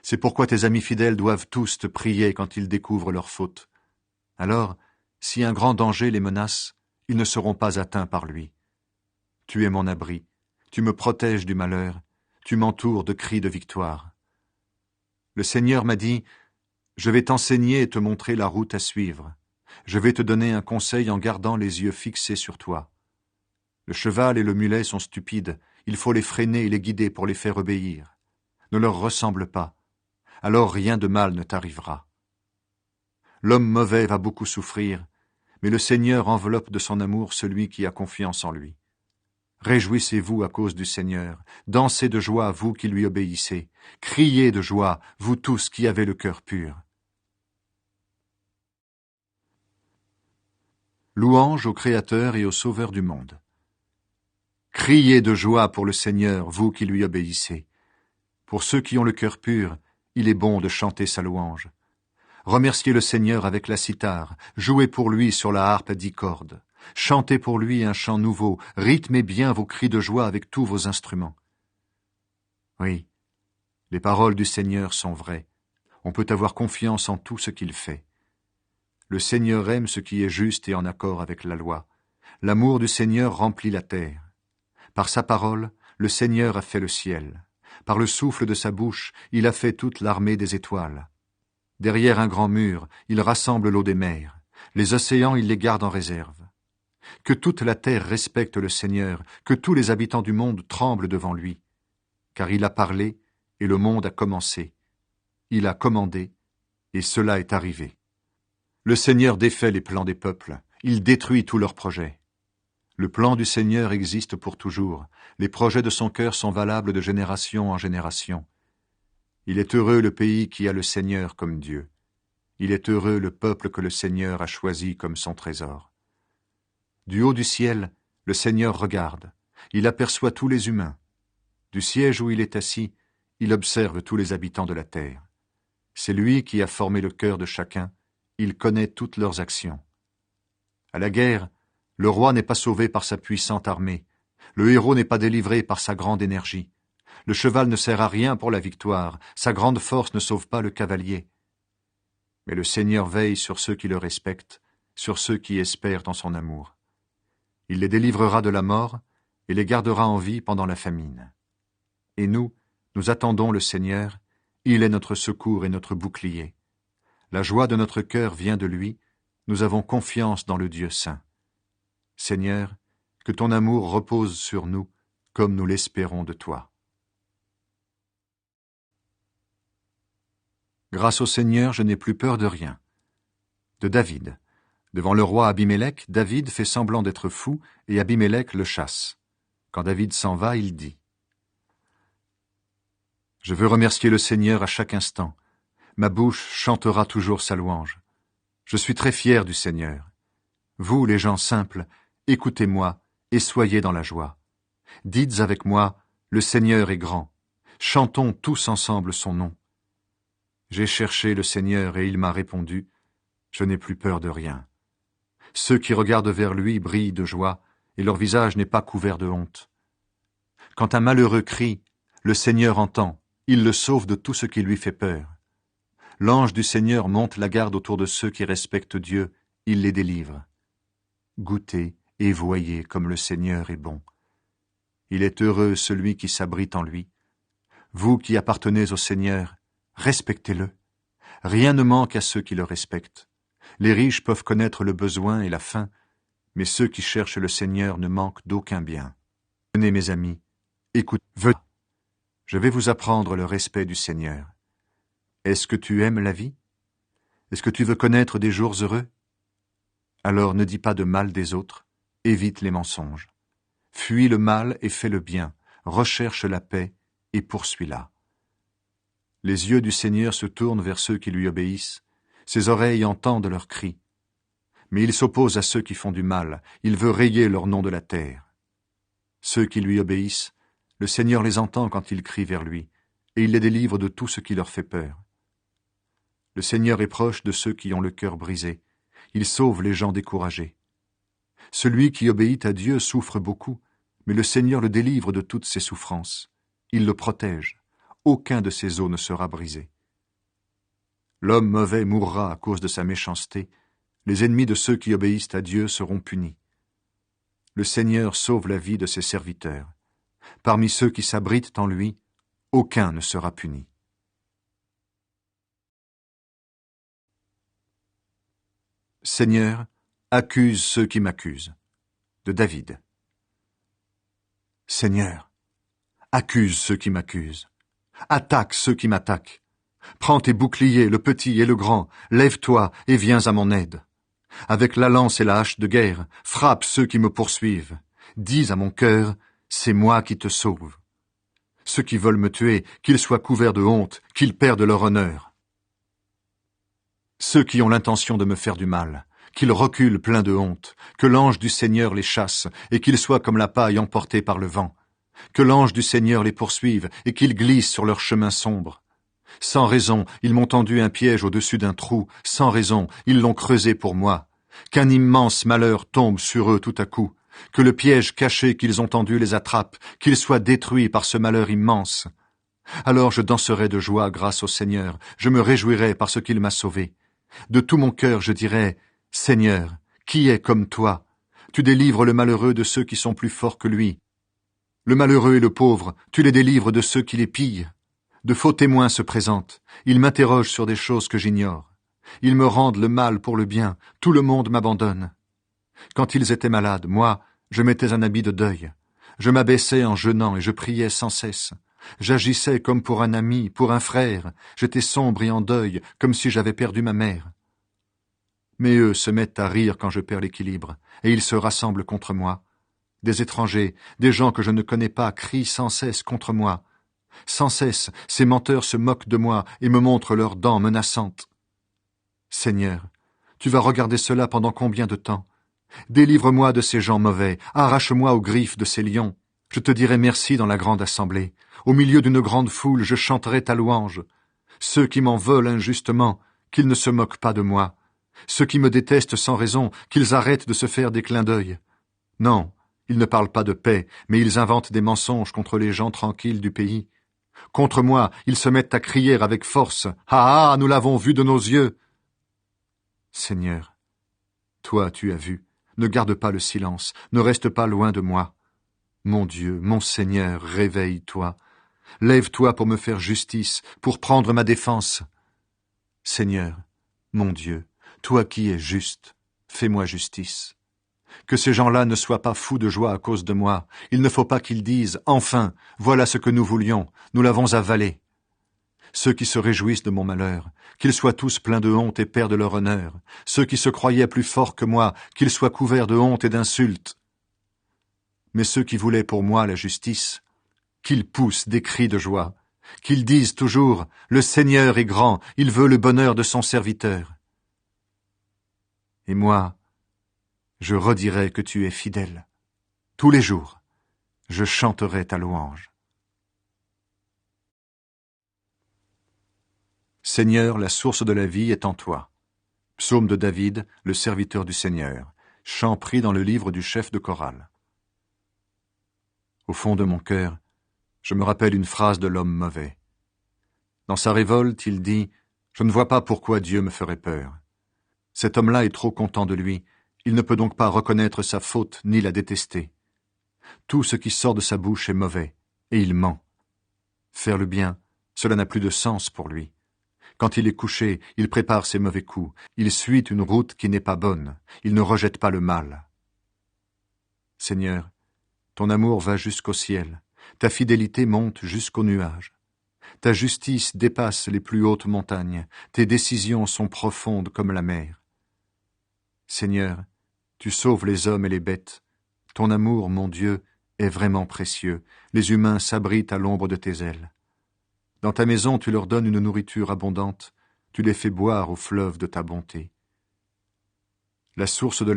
C'est pourquoi tes amis fidèles doivent tous te prier quand ils découvrent leurs fautes. Alors, si un grand danger les menace, ils ne seront pas atteints par lui. Tu es mon abri, tu me protèges du malheur, tu m'entoures de cris de victoire. Le Seigneur m'a dit, je vais t'enseigner et te montrer la route à suivre. Je vais te donner un conseil en gardant les yeux fixés sur toi. Le cheval et le mulet sont stupides, il faut les freiner et les guider pour les faire obéir. Ne leur ressemble pas, alors rien de mal ne t'arrivera. L'homme mauvais va beaucoup souffrir, mais le Seigneur enveloppe de son amour celui qui a confiance en lui. Réjouissez-vous à cause du Seigneur, dansez de joie, vous qui lui obéissez, criez de joie, vous tous qui avez le cœur pur. Louange au Créateur et au Sauveur du monde. Criez de joie pour le Seigneur, vous qui lui obéissez. Pour ceux qui ont le cœur pur, il est bon de chanter sa louange. Remerciez le Seigneur avec la cithare, jouez pour lui sur la harpe à 10 cordes. Chantez pour lui un chant nouveau, rythmez bien vos cris de joie avec tous vos instruments. Oui, les paroles du Seigneur sont vraies. On peut avoir confiance en tout ce qu'il fait. Le Seigneur aime ce qui est juste et en accord avec la loi. L'amour du Seigneur remplit la terre. Par sa parole, le Seigneur a fait le ciel. Par le souffle de sa bouche, il a fait toute l'armée des étoiles. Derrière un grand mur, il rassemble l'eau des mers. Les océans, il les garde en réserve. Que toute la terre respecte le Seigneur, que tous les habitants du monde tremblent devant lui. Car il a parlé, et le monde a commencé. Il a commandé, et cela est arrivé. Le Seigneur défait les plans des peuples, il détruit tous leurs projets. Le plan du Seigneur existe pour toujours, les projets de son cœur sont valables de génération en génération. Il est heureux le pays qui a le Seigneur comme Dieu. Il est heureux le peuple que le Seigneur a choisi comme son trésor. Du haut du ciel, le Seigneur regarde, il aperçoit tous les humains. Du siège où il est assis, il observe tous les habitants de la terre. C'est lui qui a formé le cœur de chacun, il connaît toutes leurs actions. À la guerre, le roi n'est pas sauvé par sa puissante armée, le héros n'est pas délivré par sa grande énergie. Le cheval ne sert à rien pour la victoire, sa grande force ne sauve pas le cavalier. Mais le Seigneur veille sur ceux qui le respectent, sur ceux qui espèrent en son amour. Il les délivrera de la mort et les gardera en vie pendant la famine. Et nous attendons le Seigneur, il est notre secours et notre bouclier. La joie de notre cœur vient de lui, nous avons confiance dans le Dieu saint. Seigneur, que ton amour repose sur nous, comme nous l'espérons de toi. Grâce au Seigneur, je n'ai plus peur de rien. De David. Devant le roi Abimélec, David fait semblant d'être fou et Abimélec le chasse. Quand David s'en va, il dit : Je veux remercier le Seigneur à chaque instant. Ma bouche chantera toujours sa louange. Je suis très fier du Seigneur. Vous, les gens simples, écoutez-moi et soyez dans la joie. Dites avec moi, le Seigneur est grand. Chantons tous ensemble son nom. J'ai cherché le Seigneur et il m'a répondu, je n'ai plus peur de rien. Ceux qui regardent vers lui brillent de joie et leur visage n'est pas couvert de honte. Quand un malheureux crie, le Seigneur entend, il le sauve de tout ce qui lui fait peur. L'ange du Seigneur monte la garde autour de ceux qui respectent Dieu, il les délivre. Goûtez et voyez comme le Seigneur est bon. Il est heureux celui qui s'abrite en lui. Vous qui appartenez au Seigneur, respectez-le. Rien ne manque à ceux qui le respectent. Les riches peuvent connaître le besoin et la faim, mais ceux qui cherchent le Seigneur ne manquent d'aucun bien. Venez, mes amis, écoutez, venez. Je vais vous apprendre le respect du Seigneur. Est-ce que tu aimes la vie? Est-ce que tu veux connaître des jours heureux? Alors ne dis pas de mal des autres, évite les mensonges. Fuis le mal et fais le bien, recherche la paix et poursuis-la. Les yeux du Seigneur se tournent vers ceux qui lui obéissent, ses oreilles entendent leurs cris. Mais il s'oppose à ceux qui font du mal, il veut rayer leur nom de la terre. Ceux qui lui obéissent, le Seigneur les entend quand ils crient vers lui, et il les délivre de tout ce qui leur fait peur. Le Seigneur est proche de ceux qui ont le cœur brisé, il sauve les gens découragés. Celui qui obéit à Dieu souffre beaucoup, mais le Seigneur le délivre de toutes ses souffrances. Il le protège. aucun de ses os ne sera brisé. L'homme mauvais mourra à cause de sa méchanceté, les ennemis de ceux qui obéissent à Dieu seront punis. Le Seigneur sauve la vie de ses serviteurs. Parmi ceux qui s'abritent en lui, aucun ne sera puni. Seigneur, accuse ceux qui m'accusent. De David. Seigneur, accuse ceux qui m'accusent. Attaque ceux qui m'attaquent. Prends tes boucliers, le petit et le grand, lève-toi et viens à mon aide. Avec la lance et la hache de guerre, frappe ceux qui me poursuivent. Dis à mon cœur, c'est moi qui te sauve. Ceux qui veulent me tuer, qu'ils soient couverts de honte, qu'ils perdent leur honneur. Ceux qui ont l'intention de me faire du mal, qu'ils reculent pleins de honte, que l'ange du Seigneur les chasse, et qu'ils soient comme la paille emportée par le vent. Que l'ange du Seigneur les poursuive, et qu'ils glissent sur leur chemin sombre. Sans raison, ils m'ont tendu un piège au-dessus d'un trou, sans raison, ils l'ont creusé pour moi. Qu'un immense malheur tombe sur eux tout à coup, que le piège caché qu'ils ont tendu les attrape, qu'ils soient détruits par ce malheur immense. Alors je danserai de joie grâce au Seigneur, je me réjouirai parce qu'il m'a sauvé. De tout mon cœur je dirai, Seigneur, qui est comme toi? Tu délivres le malheureux de ceux qui sont plus forts que lui. Le malheureux et le pauvre, tu les délivres de ceux qui les pillent. De faux témoins se présentent, ils m'interrogent sur des choses que j'ignore. Ils me rendent le mal pour le bien, tout le monde m'abandonne. Quand ils étaient malades, moi, je mettais un habit de deuil. Je m'abaissais en jeûnant et je priais sans cesse. J'agissais comme pour un ami, pour un frère. J'étais sombre et en deuil, comme si j'avais perdu ma mère. Mais eux se mettent à rire quand je perds l'équilibre, et ils se rassemblent contre moi. Des étrangers, des gens que je ne connais pas, crient sans cesse contre moi. Sans cesse, ces menteurs se moquent de moi et me montrent leurs dents menaçantes. Seigneur, tu vas regarder cela pendant combien de temps? Délivre-moi de ces gens mauvais, arrache-moi aux griffes de ces lions. Je te dirai merci dans la grande assemblée. Au milieu d'une grande foule, je chanterai ta louange. Ceux qui m'en veulent injustement, qu'ils ne se moquent pas de moi. Ceux qui me détestent sans raison, qu'ils arrêtent de se faire des clins d'œil. Non, ils ne parlent pas de paix, mais ils inventent des mensonges contre les gens tranquilles du pays. Contre moi, ils se mettent à crier avec force. « Ah ah, nous l'avons vu de nos yeux !» Seigneur, toi tu as vu, ne garde pas le silence, ne reste pas loin de moi. Mon Dieu, mon Seigneur, réveille-toi. Lève-toi pour me faire justice, pour prendre ma défense. Seigneur, mon Dieu, toi qui es juste, fais-moi justice. Que ces gens-là ne soient pas fous de joie à cause de moi. Il ne faut pas qu'ils disent « Enfin, voilà ce que nous voulions, nous l'avons avalé ». Ceux qui se réjouissent de mon malheur, qu'ils soient tous pleins de honte et perdent leur honneur. Ceux qui se croyaient plus forts que moi, qu'ils soient couverts de honte et d'insultes. Mais ceux qui voulaient pour moi la justice, qu'ils poussent des cris de joie, qu'ils disent toujours « Le Seigneur est grand, il veut le bonheur de son serviteur ». Et moi, je redirai que tu es fidèle. Tous les jours, je chanterai ta louange. Seigneur, la source de la vie est en toi. Psaume de David, le serviteur du Seigneur. Chant pris dans le livre du chef de chorale. Au fond de mon cœur, je me rappelle une phrase de l'homme mauvais. Dans sa révolte, il dit « Je ne vois pas pourquoi Dieu me ferait peur. » Cet homme-là est trop content de lui. Il ne peut donc pas reconnaître sa faute ni la détester. Tout ce qui sort de sa bouche est mauvais, et il ment. Faire le bien, cela n'a plus de sens pour lui. Quand il est couché, il prépare ses mauvais coups. Il suit une route qui n'est pas bonne. Il ne rejette pas le mal. Seigneur, ton amour va jusqu'au ciel. Ta fidélité monte jusqu'aux nuages. Ta justice dépasse les plus hautes montagnes. Tes décisions sont profondes comme la mer. Seigneur, tu sauves les hommes et les bêtes. Ton amour, mon Dieu, est vraiment précieux. Les humains s'abritent à l'ombre de tes ailes. Dans ta maison, tu leur donnes une nourriture abondante. Tu les fais boire au fleuve de ta bonté. La source de